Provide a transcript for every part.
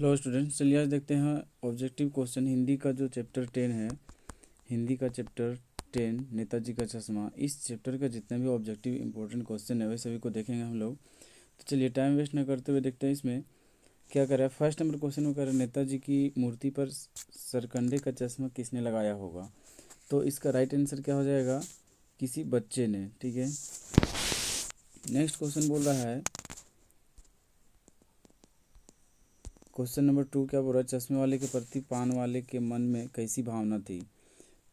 Hello students, चलिए आज देखते हैं ऑब्जेक्टिव क्वेश्चन हिंदी का जो चैप्टर 10 है। हिंदी का चैप्टर 10 नेताजी का चश्मा। इस चैप्टर का जितने भी ऑब्जेक्टिव इंपॉर्टेंट क्वेश्चन है वे सभी को देखेंगे हम लोग। तो चलिए टाइम वेस्ट न करते हुए देखते हैं इसमें क्या कर रहा है। फर्स्ट नंबर क्वेश्चन में कर रहा है नेताजी की मूर्ति पर सरकंडे का चश्मा किसने लगाया होगा। तो इसका राइट आंसर क्या हो जाएगा, किसी बच्चे ने। ठीक है, नेक्स्ट क्वेश्चन बोल रहा है, क्वेश्चन नंबर 2 क्या बोल रहा है, चश्मे वाले के प्रति पान वाले के मन में कैसी भावना थी।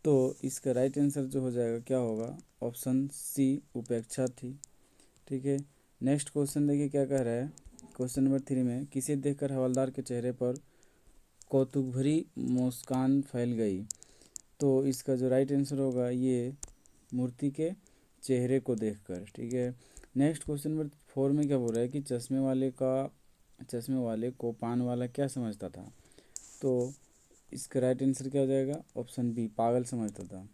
तो इसका राइट आंसर जो हो जाएगा क्या होगा, ऑप्शन सी उपेक्षा थी। ठीक है, नेक्स्ट क्वेश्चन देखिए क्या कह रहा है। क्वेश्चन नंबर 3 में किसे देखकर हवलदार के चेहरे पर कौतुक भरी मुस्कान फैल गई। तो इसका जो राइट आंसर होगा ये मूर्ति के चेहरे को देखकर। ठीक है, नेक्स्ट क्वेश्चन नंबर 4 में क्या बोल रहा है कि चश्मे वाले को पान वाला क्या समझता था। तो इसका राइट आंसर क्या हो जाएगा, ऑप्शन बी पागल समझता था।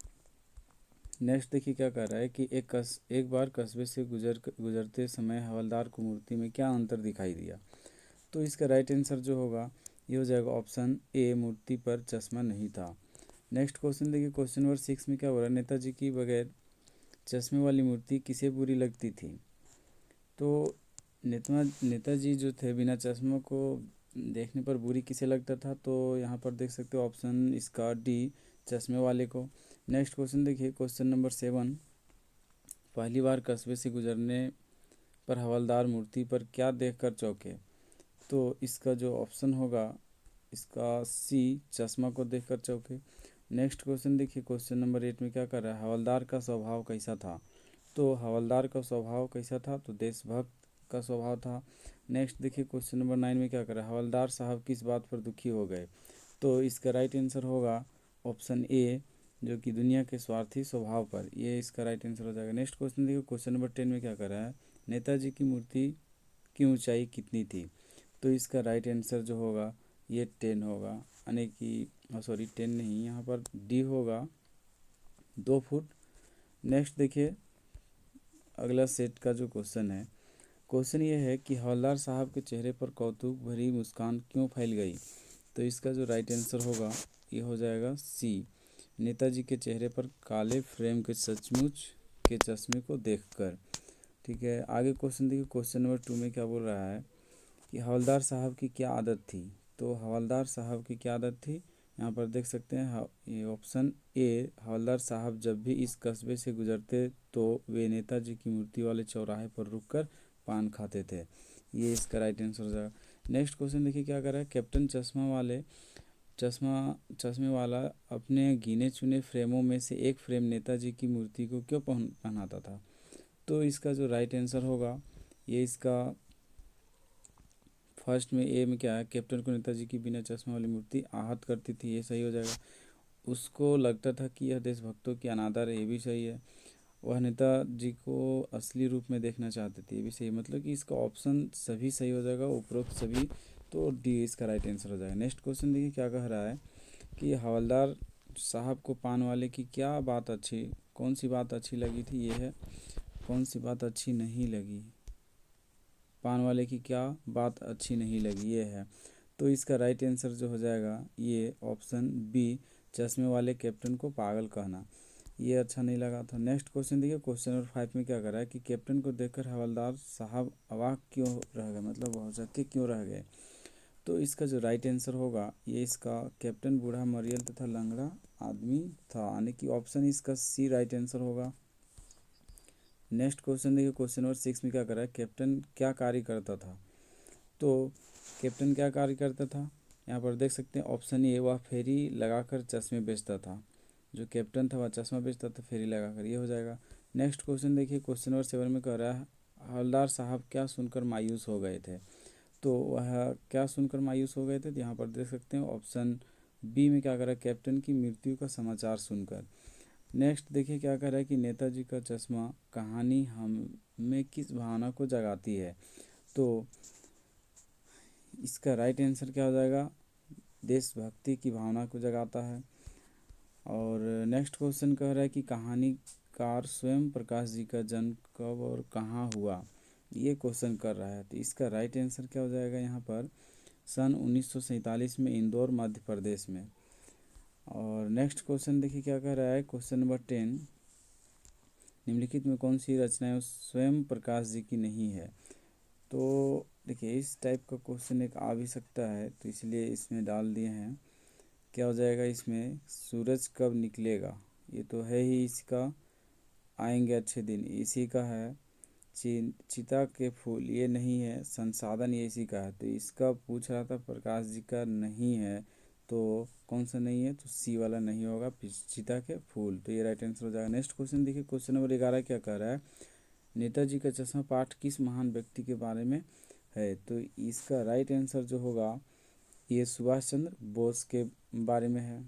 नेक्स्ट देखिए क्या कर रहा है कि एक बार कस्बे से गुजरते समय हवलदार को मूर्ति में क्या अंतर दिखाई दिया। तो इसका राइट आंसर जो होगा ये हो जाएगा ऑप्शन ए, मूर्ति पर चश्मा नहीं था। नेक्स्ट क्वेश्चन देखिए, क्वेश्चन नंबर 6 में क्या हो रहा है, नेताजी की बगैर चश्मे वाली मूर्ति किसे बुरी लगती थी। तो नेताजी जो थे बिना चश्मा को देखने पर बुरी किसे लगता था। तो यहाँ पर देख सकते हो ऑप्शन इसका डी, चश्मे वाले को। नेक्स्ट क्वेश्चन देखिए, क्वेश्चन नंबर 7, पहली बार कस्बे से गुजरने पर हवलदार मूर्ति पर क्या देखकर चौंके। तो इसका जो ऑप्शन होगा इसका सी, चश्मा को देखकर चौंके। नेक्स्ट क्वेश्चन देखिए, क्वेश्चन नंबर 8 में क्या कर रहा है, हवलदार का स्वभाव कैसा था। तो हवलदार का स्वभाव कैसा था, तो देशभक्त का स्वभाव था। नेक्स्ट देखिए, क्वेश्चन नंबर 9 में क्या कर रहा है, हवलदार साहब किस बात पर दुखी हो गए। तो इसका राइट आंसर होगा ऑप्शन ए, जो कि दुनिया के स्वार्थी स्वभाव पर। ये इसका राइट आंसर हो जाएगा। नेक्स्ट क्वेश्चन देखिए, क्वेश्चन नंबर 10 में क्या कर रहा है, नेताजी की मूर्ति की ऊंचाई कितनी थी। तो इसका राइट आंसर जो होगा ये 10 होगा, यानी कि सॉरी 10 नहीं, यहाँ पर डी होगा, 2 फुट। नेक्स्ट देखिए अगला सेट का जो क्वेश्चन है, क्वेश्चन ये है कि हवलदार साहब के चेहरे पर कौतुक भरी मुस्कान क्यों फैल गई। तो इसका जो राइट आंसर होगा ये हो जाएगा सी, नेताजी के चेहरे पर काले फ्रेम के सचमुच के चश्मे को देखकर। ठीक है, आगे क्वेश्चन देखिए, क्वेश्चन नंबर 2 में क्या बोल रहा है कि हवलदार साहब की क्या आदत थी। तो हवलदार साहब की क्या आदत थी, यहाँ पर देख सकते हैं ये ऑप्शन ए, हवलदार साहब जब भी इस कस्बे से गुजरते तो वे नेताजी की मूर्ति वाले चौराहे पर रुककर पान खाते थे। ये इसका राइट आंसर हो जाएगा। नेक्स्ट क्वेश्चन देखिए क्या कर रहा है, कैप्टन चश्मे वाला अपने गिने चुने फ्रेमों में से एक फ्रेम नेताजी की मूर्ति को क्यों पहनाता था। तो इसका जो राइट आंसर होगा ये इसका फर्स्ट में ए में क्या है, कैप्टन को नेताजी की बिना चश्मा वाली मूर्ति आहत करती थी, ये सही हो जाएगा। उसको लगता था कि यह देशभक्तों की अनादर है, ये भी सही है। वह नेताजी को असली रूप में देखना चाहते थे, ये भी सही, मतलब कि इसका ऑप्शन सभी सही हो जाएगा, उपरोक्त सभी। तो डी इसका राइट आंसर हो जाएगा। नेक्स्ट क्वेश्चन देखिए क्या कह रहा है कि हवलदार साहब को पान वाले की क्या बात अच्छी, कौन सी बात अच्छी लगी थी, ये है कौन सी बात अच्छी नहीं लगी, पान वाले की क्या बात अच्छी नहीं लगी, ये है। तो इसका राइट आंसर जो हो जाएगा ये ऑप्शन बी, चश्मे वाले कैप्टन को पागल कहना, ये अच्छा नहीं लगा था। नेक्स्ट क्वेश्चन देखिए, क्वेश्चन नंबर 5 में क्या कर रहा है कि कैप्टन को देखकर हवलदार साहब अवाक क्यों रह गए, मतलब भौचक्के क्यों रह गए। तो इसका जो राइट आंसर होगा ये इसका कैप्टन बूढ़ा मरियल तथा लंगड़ा आदमी था, यानी कि ऑप्शन इसका सी राइट आंसर होगा। नेक्स्ट क्वेश्चन देखिए, क्वेश्चन नंबर 6 में क्या कर रहा है, कैप्टन क्या कार्य करता था। तो कैप्टन क्या कार्य करता था, यहाँ पर देख सकते हैं ऑप्शन ए, वह फेरी लगाकर चश्मे बेचता था। जो कैप्टन था वह चश्मा बेचता था फेरी लगाकर, ये हो जाएगा। नेक्स्ट क्वेश्चन देखिए, क्वेश्चन नंबर 7 में कह रहा है हवलदार साहब क्या सुनकर मायूस हो गए थे। तो वह क्या सुनकर मायूस हो गए थे, तो यहाँ पर देख सकते हैं ऑप्शन बी में क्या कर रहा है, कैप्टन की मृत्यु का समाचार सुनकर। नेक्स्ट देखिए क्या कह रहा है कि नेताजी का चश्मा कहानी हम में किस भावना को जगाती है। तो इसका राइट आंसर क्या हो जाएगा, देशभक्ति की भावना को जगाता है। और नेक्स्ट क्वेश्चन कह रहा है कि कहानीकार स्वयं प्रकाश जी का जन्म कब और कहाँ हुआ, ये क्वेश्चन कर रहा है। तो इसका राइट आंसर क्या हो जाएगा यहाँ पर, सन 1947 में इंदौर मध्य प्रदेश में। और नेक्स्ट क्वेश्चन देखिए क्या कह रहा है, क्वेश्चन नंबर 10, निम्नलिखित में कौन सी रचनाएं स्वयं प्रकाश जी की नहीं है। तो देखिए इस टाइप का क्वेश्चन एक आ भी सकता है, तो इसलिए इसमें डाल दिए हैं। क्या हो जाएगा इसमें, सूरज कब निकलेगा, ये तो है ही इसका, आएंगे अच्छे दिन इसी का है। चिता के फूल ये नहीं है, संसाधन ये इसी का है। तो इसका पूछ रहा था, प्रकाश जी का नहीं है, तो कौन सा नहीं है, तो सी वाला नहीं होगा, चिता के फूल, तो ये राइट आंसर हो जाएगा। नेक्स्ट क्वेश्चन देखिए, क्वेश्चन नंबर 11 क्या कह रहा है, नेताजी का चश्मा पाठ किस महान व्यक्ति के बारे में है। तो इसका राइट आंसर जो होगा ये सुभाष चंद्र बोस के बारे में है।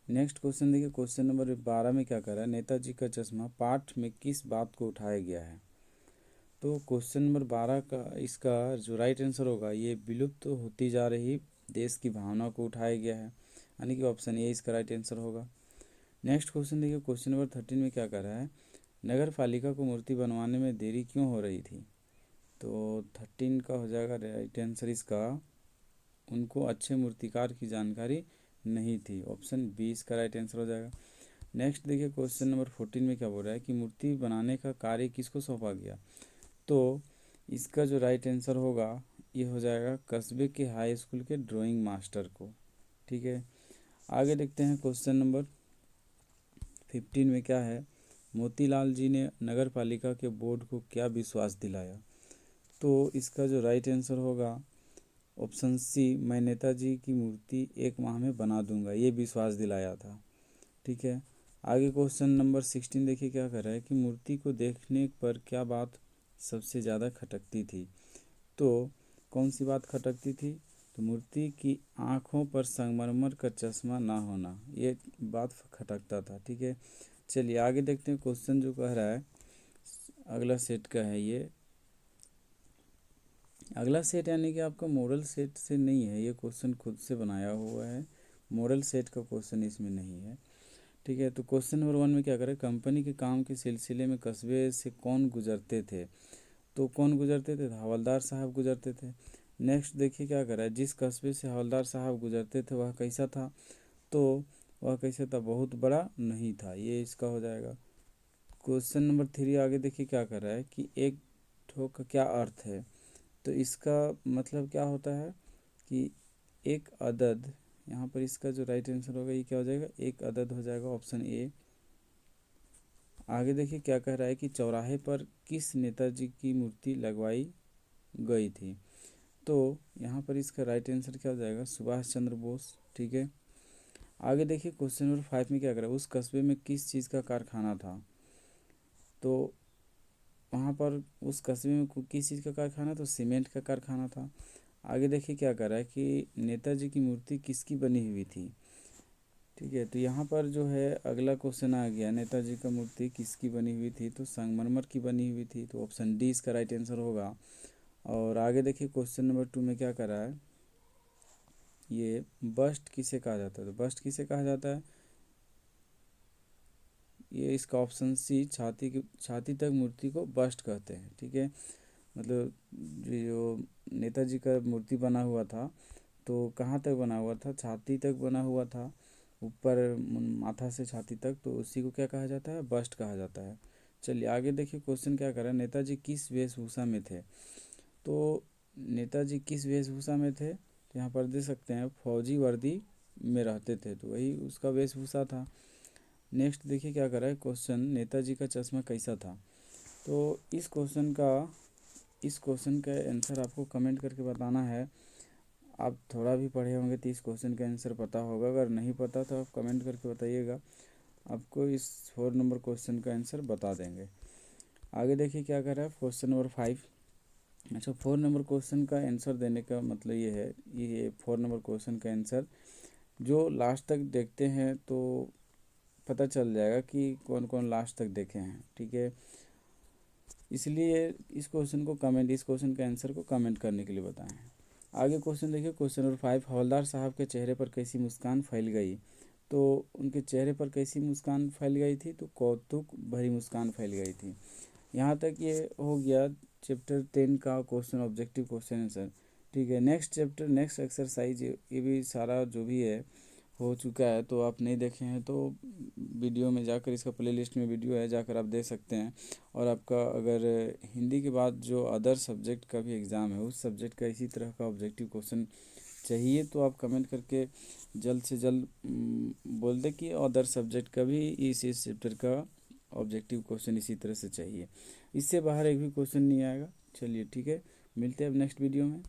नेक्स्ट क्वेश्चन देखिए, क्वेश्चन नंबर 12 में क्या कर रहा है, नेताजी का चश्मा पाठ में किस बात को उठाया गया है। तो क्वेश्चन नंबर 12 का इसका जो राइट आंसर होगा ये विलुप्त तो होती जा रही देश की भावना को उठाया गया है, यानी कि ऑप्शन ए इसका राइट आंसर होगा। नेक्स्ट क्वेश्चन देखिए, क्वेश्चन नंबर 13 में क्या कर रहा है, नगर पालिका को मूर्ति बनवाने में देरी क्यों हो रही थी। तो 13 का हो जाएगा राइट आंसर इसका, उनको अच्छे मूर्तिकार की जानकारी नहीं थी, ऑप्शन बी इसका राइट आंसर हो जाएगा। नेक्स्ट देखिए, क्वेश्चन नंबर 14 में क्या बोल रहा है कि मूर्ति बनाने का कार्य किसको सौंपा गया। तो इसका जो राइट आंसर होगा ये हो जाएगा कस्बे के हाई स्कूल के ड्राइंग मास्टर को। ठीक है, आगे देखते हैं क्वेश्चन नंबर 15 में क्या है, मोतीलाल जी ने नगर पालिका के बोर्ड को क्या विश्वास दिलाया। तो इसका जो राइट आंसर होगा ऑप्शन सी, मैं नेताजी की मूर्ति 1 माह में बना दूंगा, ये विश्वास दिलाया था। ठीक है, आगे क्वेश्चन नंबर 16 देखिए क्या कर रहा है कि मूर्ति को देखने पर क्या बात सबसे ज़्यादा खटकती थी। तो कौन सी बात खटकती थी, तो मूर्ति की आँखों पर संगमरमर का चश्मा ना होना, ये बात खटकता था। ठीक है, चलिए आगे देखते हैं, क्वेश्चन जो कह रहा है अगला सेट का है ये, अगला सेट यानी कि आपका मॉडल सेट से नहीं है, ये क्वेश्चन खुद से बनाया हुआ है, मॉडल सेट का क्वेश्चन इसमें नहीं है। ठीक है, तो क्वेश्चन नंबर 1 में क्या करें, कंपनी के काम के सिलसिले में कस्बे से कौन गुजरते थे। तो कौन गुजरते थे, हवलदार साहब गुजरते थे। नेक्स्ट देखिए क्या कर रहा है, जिस कस्बे से हवलदार साहब गुजरते थे वह कैसा था। तो वह कैसा था, बहुत बड़ा नहीं था, ये इसका हो जाएगा। क्वेश्चन नंबर 3 आगे देखिए क्या कर रहा है कि एक ठो का क्या अर्थ है। तो इसका मतलब क्या होता है कि एक अदद, यहाँ पर इसका जो राइट आंसर होगा ये क्या हो जाएगा, एक अदद हो जाएगा, ऑप्शन ए। आगे देखिए क्या कह रहा है कि चौराहे पर किस नेताजी की मूर्ति लगवाई गई थी। तो यहाँ पर इसका राइट आंसर क्या हो जाएगा, सुभाष चंद्र बोस। ठीक है, आगे देखिए क्वेश्चन नंबर 5 में क्या कर रहा है, उस कस्बे में किस चीज़ का कारखाना था। तो वहाँ पर उस कस्बे में किस चीज़ का कारखाना, तो सीमेंट का कारखाना था। आगे देखिए क्या कर रहा है कि नेताजी की मूर्ति किसकी बनी हुई थी। ठीक है, तो यहाँ पर जो है अगला क्वेश्चन आ गया, नेताजी का मूर्ति किसकी बनी हुई थी, तो संगमरमर की बनी हुई थी, तो ऑप्शन डी इसका राइट आंसर होगा। और आगे देखिए क्वेश्चन नंबर 2 में क्या कर रहा है, ये बस्ट किसे कहा जाता है। तो बस्ट किसे कहा जाता है, ये इसका ऑप्शन सी, छाती तक मूर्ति को बस्ट कहते हैं। ठीक है, मतलब जो नेताजी का मूर्ति बना हुआ था तो कहाँ तक बना हुआ था, छाती तक बना हुआ था, ऊपर माथा से छाती तक, तो उसी को क्या कहा जाता है, बस्ट कहा जाता है। चलिए आगे देखिए क्वेश्चन क्या कर रहा है, नेताजी किस वेशभूषा में थे। तो नेताजी किस वेशभूषा में थे, तो यहाँ पर देख सकते हैं फौजी वर्दी में रहते थे, तो वही उसका वेशभूषा था। नेक्स्ट देखिए क्या कर रहा है क्वेश्चन, नेताजी का चश्मा कैसा था। तो इस क्वेश्चन का आंसर आपको कमेंट करके बताना है। आप थोड़ा भी पढ़े होंगे तो इस क्वेश्चन का आंसर पता होगा, अगर नहीं पता तो आप कमेंट करके बताइएगा, आपको इस 4 नंबर क्वेश्चन का आंसर बता देंगे। आगे देखिए क्या कर रहा है क्वेश्चन नंबर 5। अच्छा, 4 नंबर क्वेश्चन का आंसर देने का मतलब ये है, ये 4 नंबर क्वेश्चन का आंसर जो लास्ट तक देखते हैं तो पता चल जाएगा कि कौन कौन लास्ट तक देखे हैं। ठीक है, इसलिए इस क्वेश्चन के आंसर को कमेंट करने के लिए बताएं। आगे क्वेश्चन देखिए, क्वेश्चन नंबर 5, हवलदार साहब के चेहरे पर कैसी मुस्कान फैल गई। तो उनके चेहरे पर कैसी मुस्कान फैल गई थी, तो कौतुक भरी मुस्कान फैल गई थी। यहाँ तक ये हो गया चैप्टर 10 का क्वेश्चन, ऑब्जेक्टिव क्वेश्चन आंसर। ठीक है। नेक्स्ट चैप्टर, नेक्स्ट एक्सरसाइज, ये भी सारा जो भी है हो चुका है, तो आप नहीं देखे हैं तो वीडियो में जाकर, इसका प्लेलिस्ट में वीडियो है, जाकर आप देख सकते हैं। और आपका अगर हिंदी के बाद जो अदर सब्जेक्ट का भी एग्ज़ाम है, उस सब्जेक्ट का इसी तरह का ऑब्जेक्टिव क्वेश्चन चाहिए तो आप कमेंट करके जल्द से जल्द बोल दें कि अदर सब्जेक्ट का भी इस चैप्टर का ऑब्जेक्टिव क्वेश्चन इसी तरह से चाहिए। इससे बाहर एक भी क्वेश्चन नहीं आएगा। चलिए ठीक है, मिलते हैं अब नेक्स्ट वीडियो में।